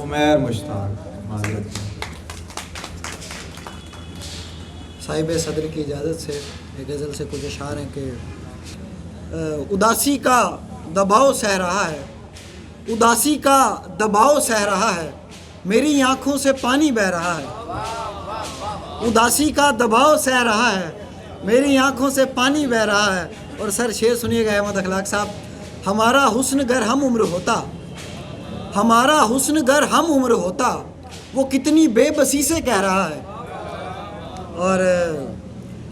उमैर मुश्ताक माजरत। साहिब सदर की इजाज़त से एक गज़ल से कुछ अशार हैं कि उदासी का दबाव सह रहा है, उदासी का दबाव सह रहा है, मेरी आँखों से पानी बह रहा है। उदासी का दबाव सह रहा है, मेरी आँखों से पानी बह रहा है। और सर शेर सुनिएगा अहमद अखलाक साहब, हमारा हुस्न गर हम उम्र होता, हमारा हुस्न गर हम उम्र होता, वो कितनी बेबसी से कह रहा है। और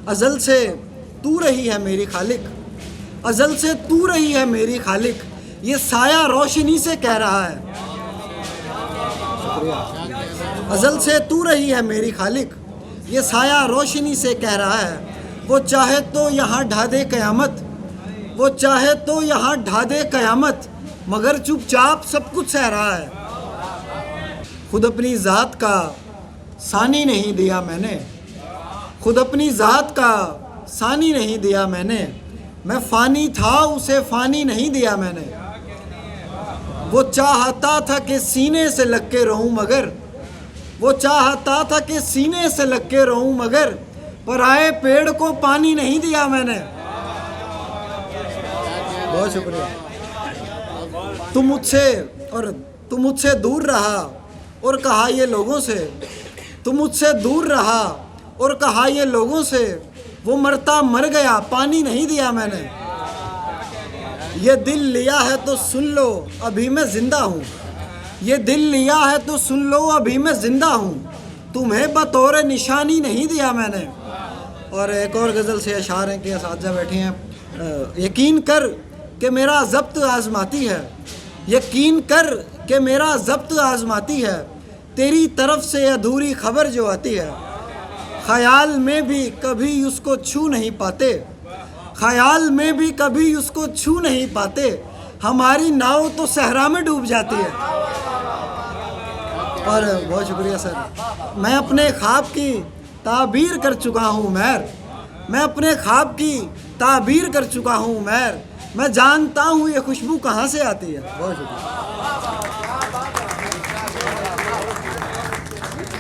अज़ल से तू रही है मेरी खालिक, अज़ल से तू रही है मेरी खालिक, ये साया रोशनी से कह रहा है। अज़ल से तू रही है मेरी खालिक, ये साया रोशनी से कह रहा है। वो चाहे तो यहाँ ढा दे क़यामत, वो चाहे तो यहाँ ढा दे क़यामत, मगर चुपचाप सब कुछ सह रहा है। खुद अपनी ज़ात का सानी नहीं दिया मैंने, खुद अपनी ज़ात का सानी नहीं दिया मैंने, मैं फ़ानी था उसे फ़ानी नहीं दिया मैंने। वो चाहता था कि सीने से लग के रहूं मगर, वो चाहता था कि सीने से लग के रहूं मगर, पर आए पेड़ को पानी नहीं दिया मैंने। बहुत शुक्रिया। तुम मुझसे दूर रहा और कहा ये लोगों से, तुम मुझसे दूर रहा और कहा ये लोगों से, वो मरता मर गया पानी नहीं दिया मैंने। ये दिल लिया है तो सुन लो अभी मैं ज़िंदा हूँ, ये दिल लिया है तो सुन लो अभी मैं ज़िंदा हूँ, तुम्हें बतौर निशानी नहीं दिया मैंने। और एक और गज़ल से अशार हैं कि असातिज़ा बैठे हैं, यकीन कर कि मेरा ज़ब्त आज़माती है, यकीन कर कि मेरा ज़ब्त आज़माती है, तेरी तरफ से अधूरी खबर जो आती है। ख़याल में भी कभी उसको छू नहीं पाते, ख़याल में भी कभी उसको छू नहीं पाते, हमारी नाव तो सहरा में डूब जाती है। और बहुत शुक्रिया सर। मैं अपने ख्वाब की ताबीर कर चुका हूँ मैर, मैं अपने ख्वाब की ताबीर कर चुका हूँ मैर, मैं जानता हूँ ये खुशबू कहाँ से आती है। बहुत शुक्रिया।